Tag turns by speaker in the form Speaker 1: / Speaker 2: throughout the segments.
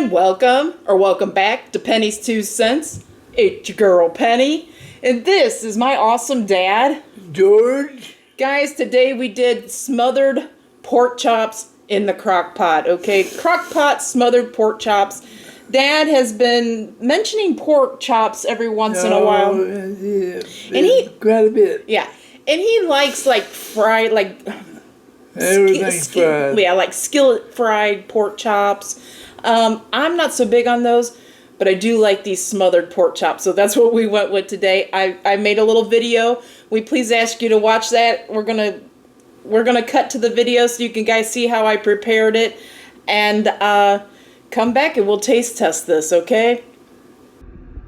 Speaker 1: And welcome back to Penny's 2 Cents. It's your girl Penny, and this is my awesome dad,
Speaker 2: George.
Speaker 1: Guys, today we did smothered pork chops in the crock pot, okay? Crockpot Smothered Pork Chops. Dad has been mentioning pork chops every once in a while.
Speaker 2: Yeah,
Speaker 1: And he,
Speaker 2: quite a bit.
Speaker 1: yeah, and he likes like fried, like
Speaker 2: Everything's fried.
Speaker 1: yeah, like skillet fried pork chops. I'm not so big on those, but I do like these smothered pork chops, so that's what we went with today. I made a little video. We please ask you to watch that. We're gonna cut to the video so you can guys see how I prepared it, and come back and we'll taste test this, okay?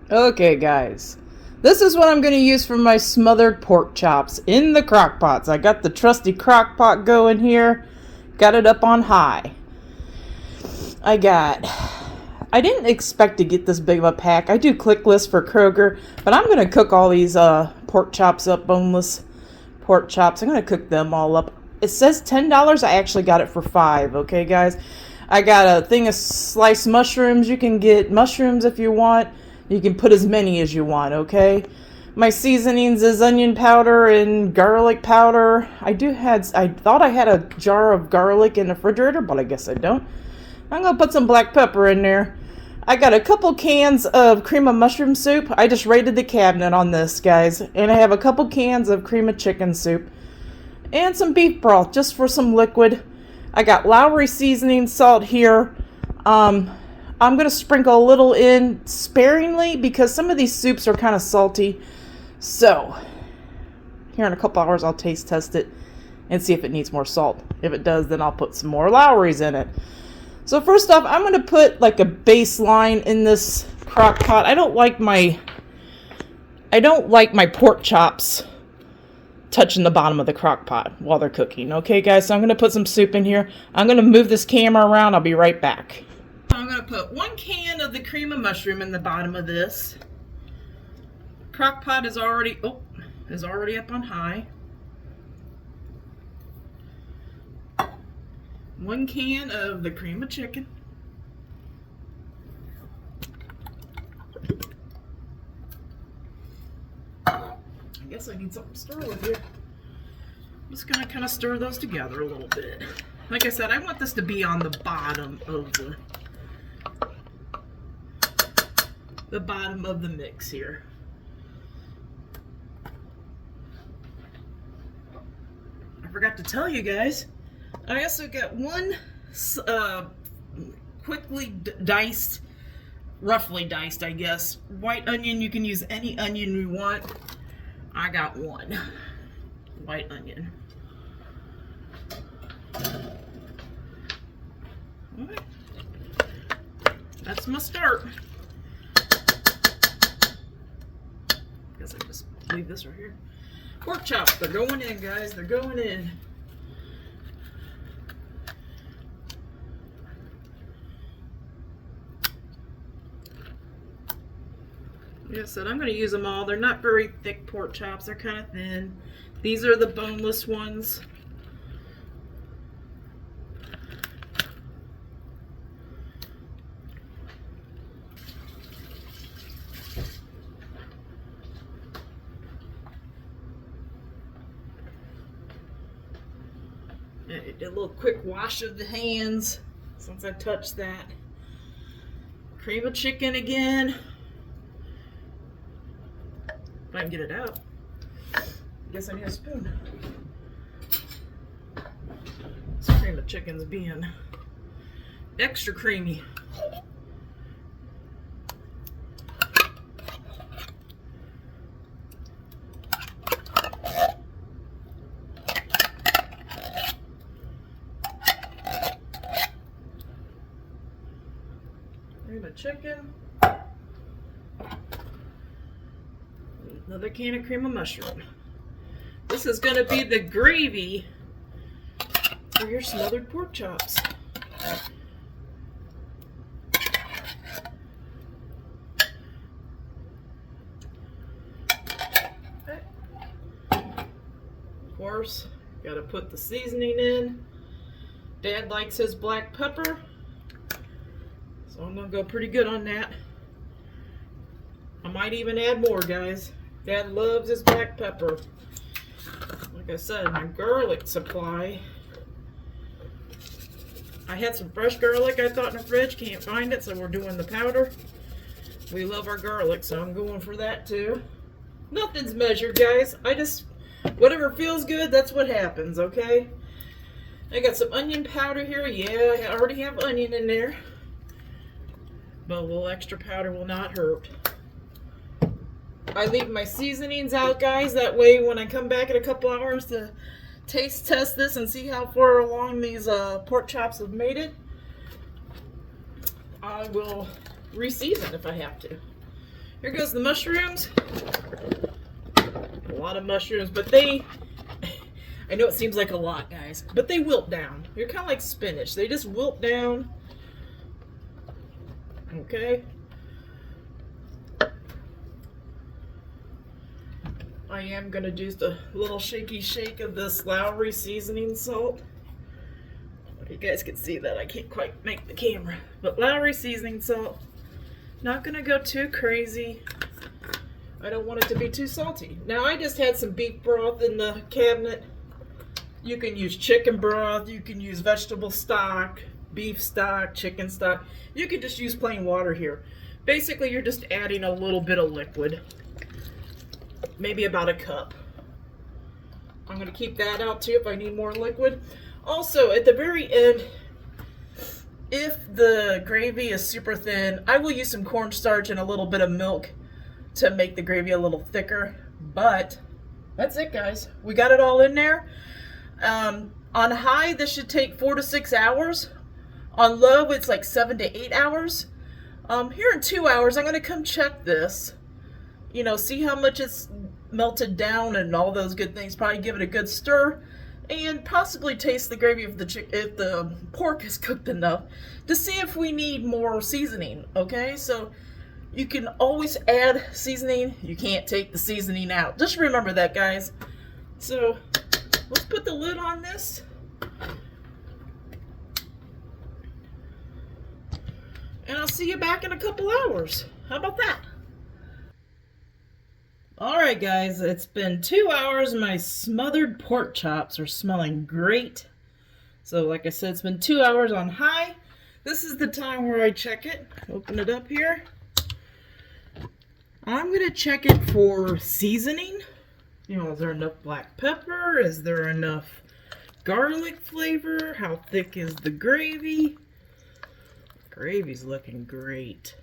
Speaker 1: Okay, guys. This is what I'm going to use for my smothered pork chops in the crock pots. I got the trusty crock pot going here. Got it up on high. I didn't expect to get this big of a pack. I do click list for Kroger, but I'm going to cook all these pork chops up, boneless pork chops. I'm going to cook them all up. It says $10. I actually got it for $5, okay, guys? I got a thing of sliced mushrooms. You can get mushrooms if you want. You can put as many as you want, okay? My seasonings is onion powder and garlic powder. I thought I had a jar of garlic in the refrigerator, but I guess I don't. I'm going to put some black pepper in there. I got a couple cans of cream of mushroom soup. I just raided the cabinet on this, guys. And I have a couple cans of cream of chicken soup. And some beef broth, just for some liquid. I got Lowry seasoning salt here. I'm going to sprinkle a little in sparingly because some of these soups are kind of salty. So, here in a couple hours I'll taste test it and see if it needs more salt. If it does, then I'll put some more Lowry's in it. So first off, I'm going to put like a baseline in this crock pot. I don't like my pork chops touching the bottom of the crock pot while they're cooking. Okay, guys, so I'm going to put some soup in here. I'm going to move this camera around. I'll be right back. I'm going to put 1 can of the cream of mushroom in the bottom of this. Crock pot is already up on high. 1 can of the cream of chicken. I guess I need something to stir with here. I'm just going to kind of stir those together a little bit. Like I said, I want this to be on the bottom of the mix here. I forgot to tell you guys, I also got 1 quickly diced, roughly diced, I guess, white onion. You can use any onion you want. I got 1 white onion. All right. That's my start. Guess I just leave this right here. Pork chops, they're going in, guys. They're going in. Like I said, I'm going to use them all. They're not very thick pork chops. They're kind of thin. These are the boneless ones. I did a little quick wash of the hands since I touched that. Cream of chicken again. If I can get it out. I guess I need a spoon. This cream of chicken's being extra creamy. Cream of chicken. Another can of cream of mushroom. This is going to be the gravy for your smothered pork chops. Okay. Of course, got to put the seasoning in. Dad likes his black pepper, So I'm gonna go pretty good on that. I might even add more, guys. Dad loves his black pepper. Like I said, my garlic supply. I had some fresh garlic I thought in the fridge. Can't find it, so we're doing the powder. We love our garlic, so I'm going for that too. Nothing's measured, guys. Whatever feels good, that's what happens, okay? I got some onion powder here. Yeah, I already have onion in there. But a little extra powder will not hurt. I leave my seasonings out, guys. That way when I come back in a couple hours to taste test this and see how far along these pork chops have made it, I will re-season if I have to. Here goes the mushrooms. A lot of mushrooms, but I know it seems like a lot, guys, but they wilt down. They're kind of like spinach. They just wilt down. Okay. I am going to do just a little shaky shake of this Lowry seasoning salt. You guys can see that I can't quite make the camera. But Lowry seasoning salt. Not going to go too crazy. I don't want it to be too salty. Now I just had some beef broth in the cabinet. You can use chicken broth. You can use vegetable stock, beef stock, chicken stock. You can just use plain water here. Basically, you're just adding a little bit of liquid. Maybe about a cup. I'm going to keep that out too if I need more liquid. Also, at the very end, if the gravy is super thin, I will use some cornstarch and a little bit of milk to make the gravy a little thicker. But that's it, guys. We got it all in there. On high, this should take 4 to 6 hours. On low, it's like 7 to 8 hours. Here in 2 hours, I'm going to come check this. You know, see how much it's melted down and all those good things. Probably give it a good stir and possibly taste the gravy if the pork is cooked enough to see if we need more seasoning. Okay, so you can always add seasoning. You can't take the seasoning out. Just remember that, guys. So let's put the lid on this. And I'll see you back in a couple hours. How about that? Alright guys, it's been 2 hours. My smothered pork chops are smelling great. So like I said, it's been 2 hours on high. This is the time where I check it. Open it up here. I'm going to check it for seasoning. You know, is there enough black pepper? Is there enough garlic flavor? How thick is the gravy? Gravy's looking great.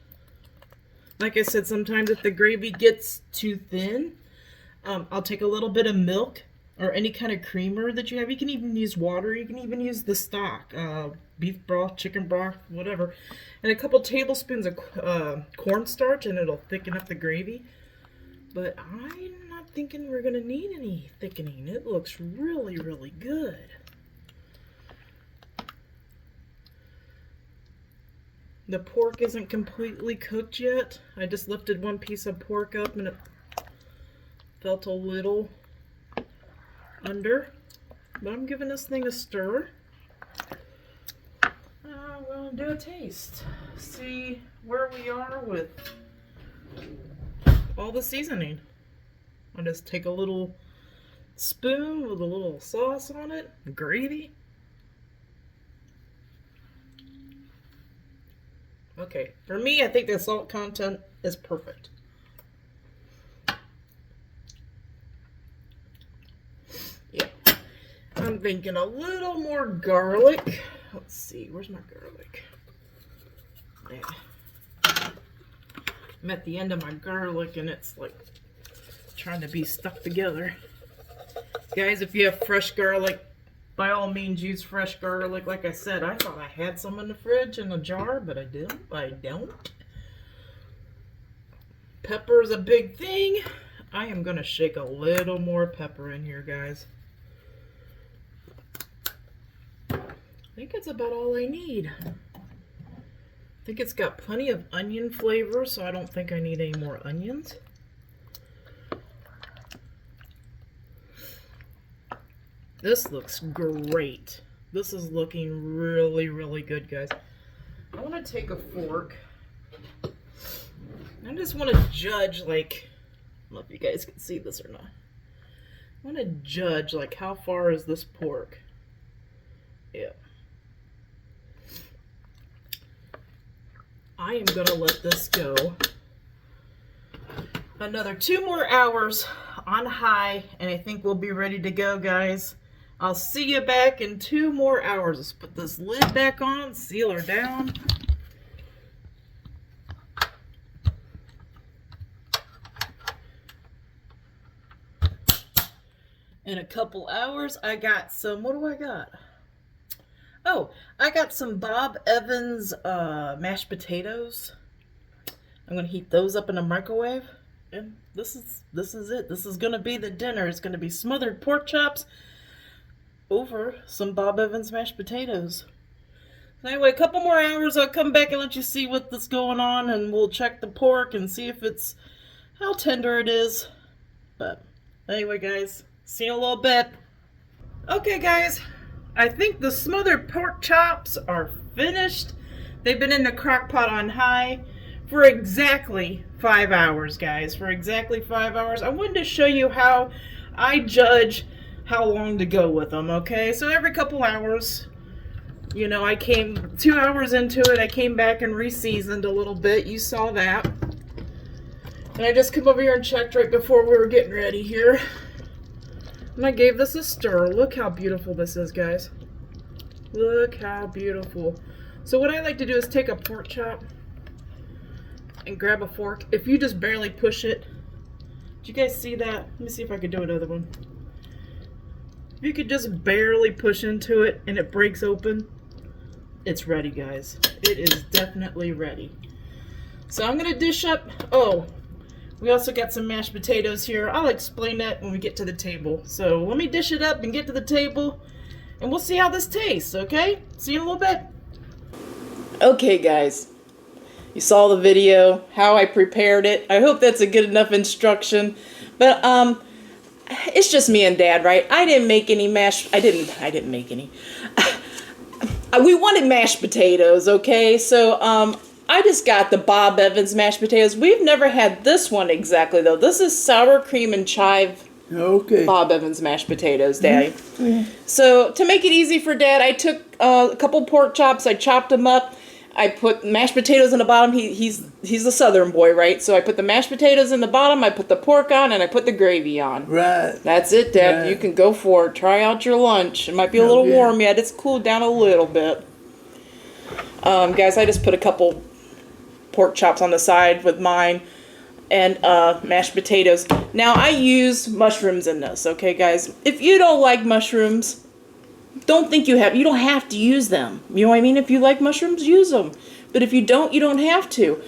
Speaker 1: Like I said, sometimes if the gravy gets too thin, I'll take a little bit of milk or any kind of creamer that you have. You can even use water. You can even use the stock, beef broth, chicken broth, whatever. And a couple tablespoons of cornstarch, and it'll thicken up the gravy. But I'm not thinking we're going to need any thickening. It looks really, really good. The pork isn't completely cooked yet. I just lifted one piece of pork up and it felt a little under. But I'm giving this thing a stir. We'll do a taste. See where we are with all the seasoning. I'll just take a little spoon with a little sauce on it, gravy. Okay, for me, I think the salt content is perfect. Yeah, I'm thinking a little more garlic. Let's see, where's my garlic? Yeah. I'm at the end of my garlic and it's like trying to be stuck together. Guys, if you have fresh garlic, by all means, use fresh garlic. Like I said, I thought I had some in the fridge in a jar, but I don't. Pepper is a big thing. I am going to shake a little more pepper in here, guys. I think that's about all I need. I think it's got plenty of onion flavor, so I don't think I need any more onions. This looks great. This is looking really, really good, guys. I want to take a fork. I just want to judge, like, I don't know if you guys can see this or not. I want to judge, like, how far is this pork? Yeah. I am going to let this go another 2 more hours on high, and I think we'll be ready to go, guys. I'll see you back in 2 more hours. Let's put this lid back on, seal her down. In a couple hours, I got some, what do I got? Oh, I got some Bob Evans mashed potatoes. I'm gonna heat those up in a microwave. And this is it. This is gonna be the dinner. It's gonna be smothered pork chops over some Bob Evans mashed potatoes. So anyway, a couple more hours, I'll come back and let you see what's going on, and we'll check the pork and see if it's, how tender it is. But anyway, guys, see you in a little bit. Okay, guys, I think the smothered pork chops are finished. They've been in the crock pot on high for exactly 5 hours, guys. For exactly 5 hours. I wanted to show you how I judge how long to go with them, okay? So every couple hours, you know, I came 2 hours into it, I came back and re-seasoned a little bit. You saw that. And I just came over here and checked right before we were getting ready here. And I gave this a stir. Look how beautiful this is, guys. Look how beautiful. So what I like to do is take a pork chop and grab a fork. If you just barely push it. Did you guys see that? Let me see if I could do another one. If you could just barely push into it and it breaks open, it's ready, guys. It is definitely ready. So I'm gonna dish up, oh, we also got some mashed potatoes here. I'll explain that when we get to the table. So let me dish it up and get to the table, and we'll see how this tastes, okay? See you in a little bit. Okay, guys. You saw the video, how I prepared it. I hope that's a good enough instruction. But it's just me and Dad, right? I didn't make any I didn't make any. We wanted mashed potatoes, okay? So I just got the Bob Evans mashed potatoes. We've never had this one exactly, though. This is sour cream and chive Bob Evans mashed potatoes, Daddy. So to make it easy for Dad, I took a couple pork chops. I chopped them up. I put mashed potatoes in the bottom. He's a southern boy, right? So I put the mashed potatoes in the bottom. I put the pork on, and I put the gravy on.
Speaker 2: Right.
Speaker 1: That's it, Dad. Right. You can go for it. Try out your lunch. It might be a little warm yet. It's cooled down a little bit. Guys, I just put a couple pork chops on the side with mine and mashed potatoes. Now I use mushrooms in this, okay, guys? If you don't like mushrooms, don't think you don't have to use them. You know what I mean? If you like mushrooms, use them. But if you don't have to.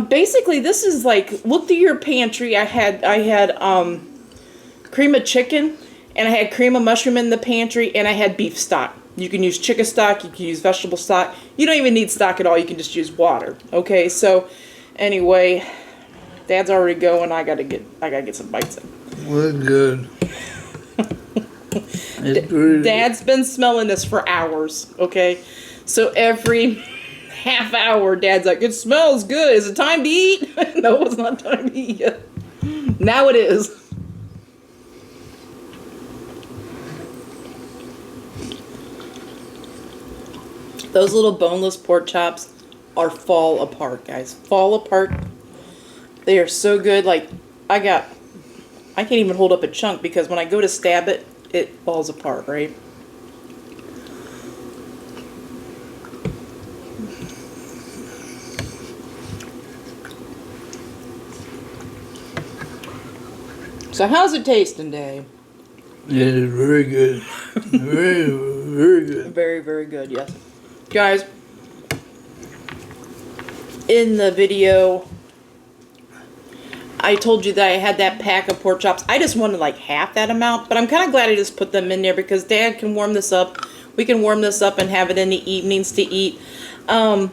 Speaker 1: Basically, this is like, look through your pantry. I had cream of chicken, and I had cream of mushroom in the pantry, and I had beef stock. You can use chicken stock, you can use vegetable stock. You don't even need stock at all, you can just use water. Okay, so anyway, Dad's already going. I gotta get some bites in.
Speaker 2: We're good.
Speaker 1: Dad's been smelling this for hours, okay? So every half hour, Dad's like, it smells good. Is it time to eat? No, it's not time to eat yet. Now it is. Those little boneless pork chops are fall apart, guys. Fall apart. They are so good. Like, I can't even hold up a chunk because when I go to stab it, it falls apart, right? So how's it tasting, Dave?
Speaker 2: It is very good. Very, very good.
Speaker 1: Very, very good, yes. Guys, in the video, I told you that I had that pack of pork chops. I just wanted like half that amount, but I'm kind of glad I just put them in there because Dad can warm this up. We can warm this up and have it in the evenings to eat. I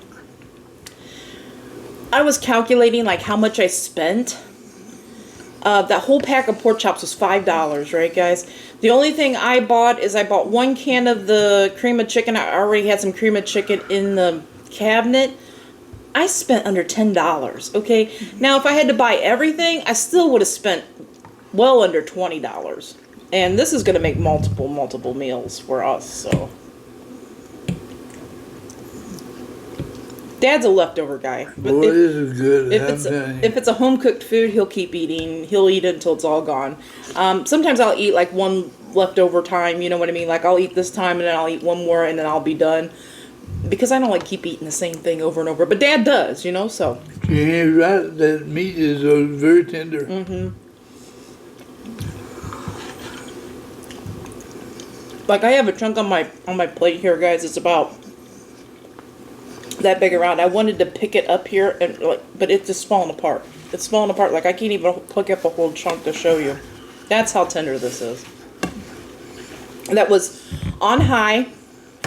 Speaker 1: was calculating like how much I spent. That whole pack of pork chops was $5, right, guys? The only thing I bought is I bought 1 can of the cream of chicken. I already had some cream of chicken in the cabinet, I spent under $10, okay? Now, if I had to buy everything, I still would have spent well under $20. And this is going to make multiple meals for us, so. Dad's a leftover guy. But
Speaker 2: Boy, this is good.
Speaker 1: if it's a home-cooked food, he'll keep eating. He'll eat it until it's all gone. Sometimes I'll eat like one leftover time, you know what I mean? Like I'll eat this time and then I'll eat one more and then I'll be done. Because I don't like keep eating the same thing over and over. But Dad does, you know, so.
Speaker 2: Yeah, right. That meat is very tender.
Speaker 1: Mm-hmm. Like I have a chunk on my plate here, guys. It's about that big around. I wanted to pick it up here, and but it's just falling apart. It's falling apart. Like I can't even pick up a whole chunk to show you. That's how tender this is. That was on high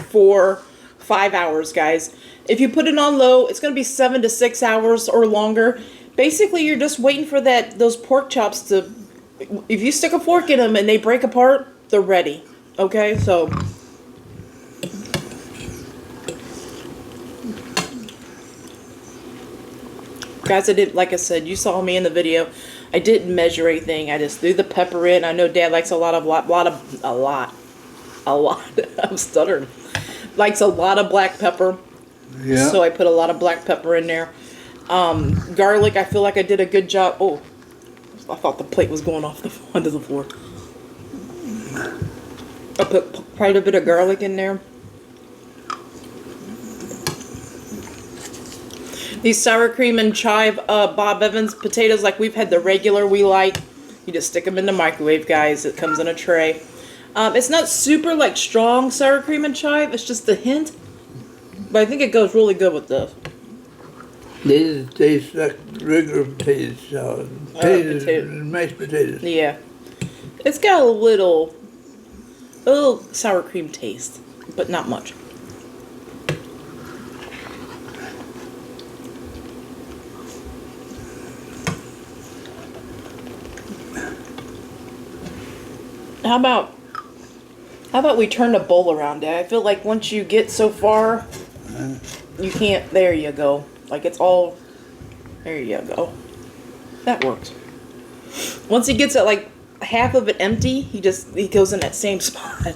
Speaker 1: for 5 hours, guys. If you put it on low, it's going to be 7 to 6 hours or longer. Basically, you're just waiting for those pork chops to. If you stick a fork in them and they break apart, they're ready. Okay, so. Guys, I did, like I said, you saw me in the video. I didn't measure anything. I just threw the pepper in. I know Dad likes a lot. I'm stuttering. Likes a lot of black pepper.
Speaker 2: Yeah.
Speaker 1: So I put a lot of black pepper in there. Garlic, I feel like I did a good job. Oh, I thought the plate was going off onto the floor. I put quite a bit of garlic in there. These sour cream and chive Bob Evans potatoes, like we've had the regular we like. You just stick them in the microwave, guys. It comes in a tray. It's not super like strong sour cream and chive. It's just a hint. But I think it goes really good with this.
Speaker 2: They just taste like regular potato salad. Mashed potatoes.
Speaker 1: Yeah. It's got a little sour cream taste, but not much. How about we turn the bowl around, Dad? I feel like once you get so far, you can't. There you go. Like it's all. There you go. That works. Once he gets it like half of it empty, he goes in that same spot.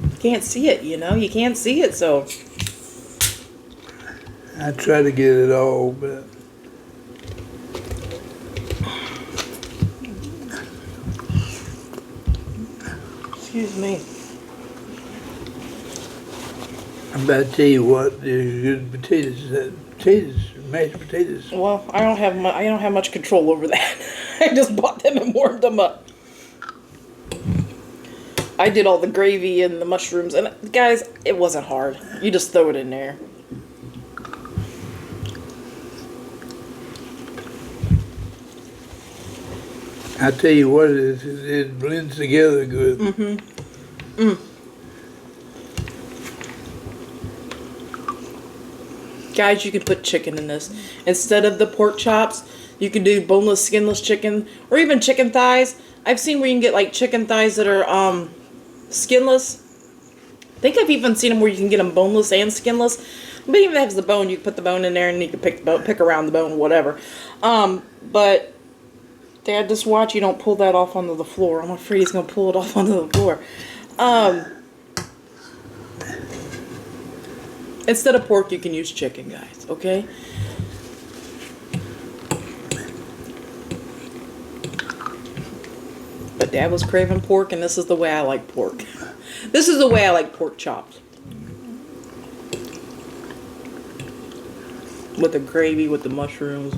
Speaker 1: You can't see it, you know. You can't see it, so.
Speaker 2: I try to get it all, but.
Speaker 1: Excuse me.
Speaker 2: I'm about to tell you what, there's good potatoes, mashed potatoes.
Speaker 1: Well, I don't have much control over that. I just bought them and warmed them up. I did all the gravy and the mushrooms, and guys, it wasn't hard. You just throw it in there.
Speaker 2: I tell you what, it blends together good.
Speaker 1: Mm-hmm. Mm. Guys, you can put chicken in this. Instead of the pork chops, you can do boneless, skinless chicken, or even chicken thighs. I've seen where you can get like chicken thighs that are skinless. I think I've even seen them where you can get them boneless and skinless. But even if it has the bone, you can put the bone in there and you can pick around the bone, whatever. But Dad, just watch you don't pull that off onto the floor. I'm afraid he's going to pull it off onto the floor. Instead of pork, you can use chicken, guys, okay? But Dad was craving pork, and this is the way I like pork. This is the way I like pork chops. With the gravy, with the mushrooms.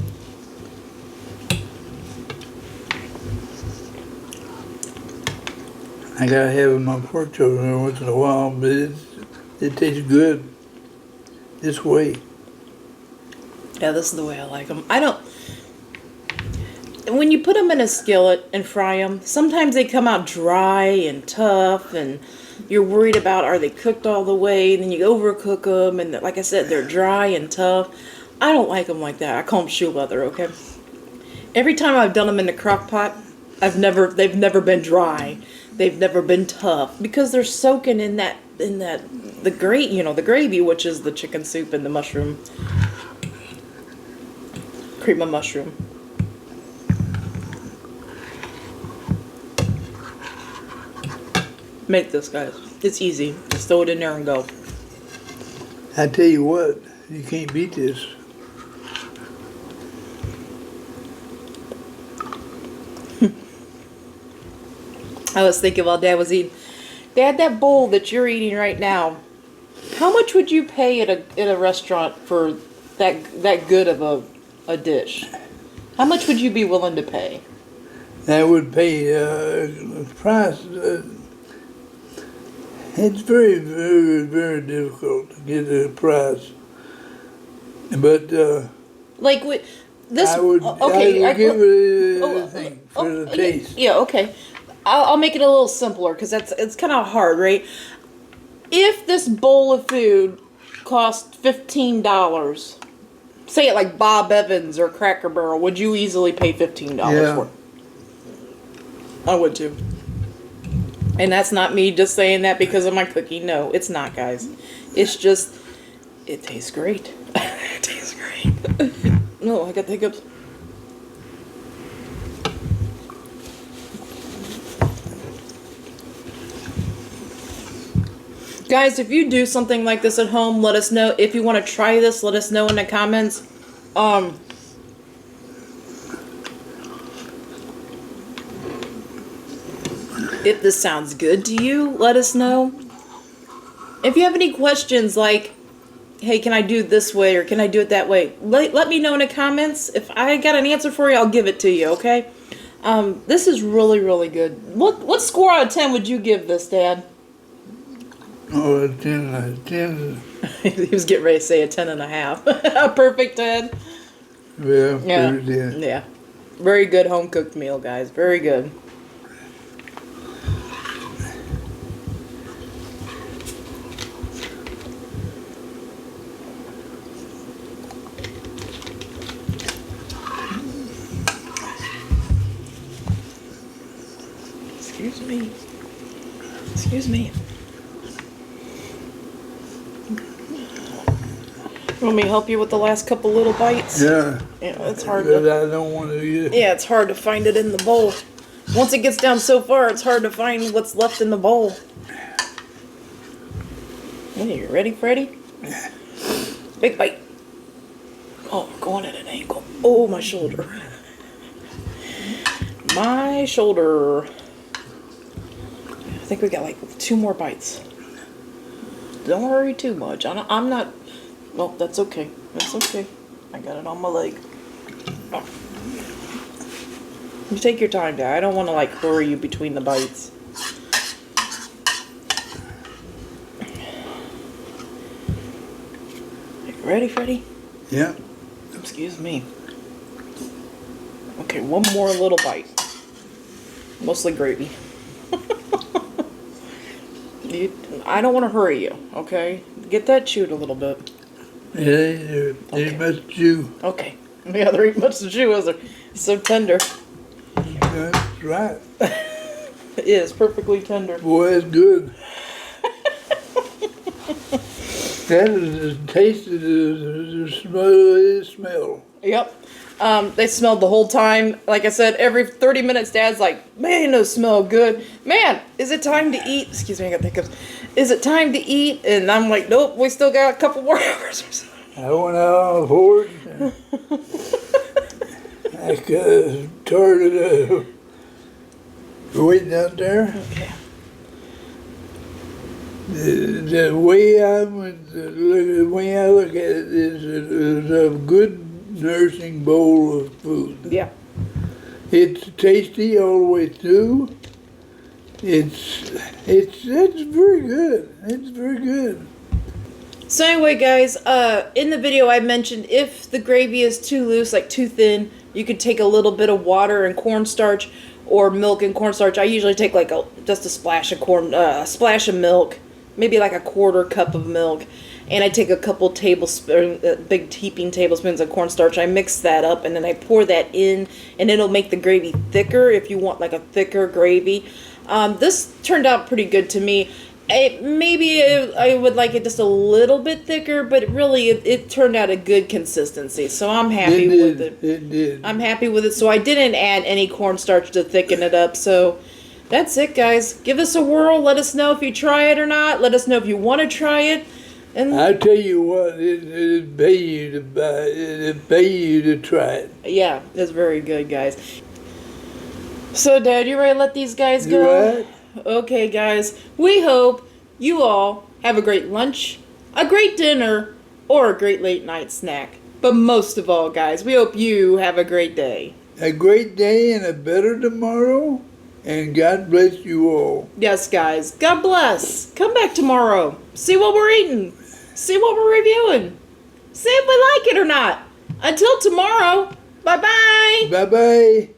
Speaker 2: I gotta have my pork chops every once in a while, but it tastes good this way.
Speaker 1: Yeah, this is the way I like them. When you put them in a skillet and fry them, sometimes they come out dry and tough, and you're worried about are they cooked all the way, and then you overcook them, and like I said, they're dry and tough. I don't like them like that. I call them shoe leather, okay? Every time I've done them in the crock pot, they've never been dry. They've never been tough because they're soaking in that the gravy, which is the chicken soup and the mushroom, cream of mushroom. Make this, guys. It's easy. Just throw it in there and go.
Speaker 2: I tell you what, you can't beat this.
Speaker 1: I was thinking while Dad was eating, Dad, that bowl that you're eating right now, how much would you pay at a restaurant for that good of a dish? How much would you be willing to pay?
Speaker 2: I would pay the price. It's very, very, very difficult to get a price. But
Speaker 1: like with this,
Speaker 2: I would give it a thing for the taste.
Speaker 1: Yeah, okay. I'll make it a little simpler because it's kind of hard, right? If this bowl of food cost $15, say it like Bob Evans or Cracker Barrel, would you easily pay $15 for it? I would too. And that's not me just saying that because of my cookie. No, it's not, guys. It's just, it tastes great. It tastes great. No, I got the hiccups. Guys, if you do something like this at home, let us know. If you want to try this, let us know in the comments. If this sounds good to you, let us know. If you have any questions like, hey, can I do it this way or can I do it that way? Let me know in the comments. If I got an answer for you, I'll give it to you, okay? This is really, really good. What score out of 10 would you give this, Dad?
Speaker 2: Oh, 10.
Speaker 1: He was getting ready to say a 10.5. A perfect 10.
Speaker 2: Yeah,
Speaker 1: Yeah.
Speaker 2: yeah.
Speaker 1: Yeah. Very good home cooked meal, guys. Very good. Excuse me. Excuse me. You want me to help you with the last couple little bites?
Speaker 2: Yeah.
Speaker 1: Yeah, it's hard
Speaker 2: But
Speaker 1: to...
Speaker 2: I don't want to eat it.
Speaker 1: Yeah, it's hard to find it in the bowl. Once it gets down so far, it's hard to find what's left in the bowl. Hey, you ready, Freddy? Big bite. Oh, going at an angle. Oh, my shoulder. My shoulder. I think we got like 2 more bites. Don't worry too much. I'm not... Well, that's okay. That's okay. I got it on my leg. Oh. You take your time, Dad. I don't want to like hurry you between the bites. You ready, Freddy?
Speaker 2: Yeah.
Speaker 1: Excuse me. Okay, one more little bite. Mostly gravy. I don't want to hurry you, okay? Get that chewed a little bit.
Speaker 2: Yeah, they must chew.
Speaker 1: Okay. Yeah, there ain't much to chew, is there? It's so tender.
Speaker 2: That's right.
Speaker 1: It is perfectly tender.
Speaker 2: Boy, it's good. That is as tasty as the smell.
Speaker 1: Yep. They smelled the whole time. Like I said, every 30 minutes, Dad's like, man, those smell good. Man, is it time to eat? Excuse me, I got the hiccups. Is it time to eat? And I'm like, nope, we still got a couple more hours or so.
Speaker 2: I went out on the porch. I got tired of waiting out there.
Speaker 1: Okay.
Speaker 2: The way I look at it is a good nursing bowl of food.
Speaker 1: Yeah.
Speaker 2: It's tasty all the way through. It's very good. It's very good.
Speaker 1: So anyway, guys, in the video I mentioned if the gravy is too loose, like too thin, you could take a little bit of water and cornstarch, or milk and cornstarch. I usually take like just a splash of milk, maybe like a 1/4 cup of milk, and I take a couple tablespoons, big heaping tablespoons of cornstarch. I mix that up, and then I pour that in, and it'll make the gravy thicker if you want like a thicker gravy. This turned out pretty good to me. I would like it just a little bit thicker, but really it turned out a good consistency. So I'm happy with it.
Speaker 2: It did.
Speaker 1: I'm happy with it. So I didn't add any cornstarch to thicken it up. So that's it, guys. Give us a whirl. Let us know if you try it or not. Let us know if you want to try it. And
Speaker 2: I tell you what, it'd pay you to buy it. It'd pay you to try it.
Speaker 1: yeah, it's very good, guys. So, Dad, you ready to let these guys
Speaker 2: You
Speaker 1: go?
Speaker 2: right?
Speaker 1: Okay, guys. We hope you all have a great lunch, a great dinner, or a great late night snack. But most of all, guys, we hope you have a great day.
Speaker 2: A great day and a better tomorrow, and God bless you all.
Speaker 1: Yes, guys. God bless. Come back tomorrow. See what we're eating. See what we're reviewing. See if we like it or not. Until tomorrow, bye-bye.
Speaker 2: Bye-bye.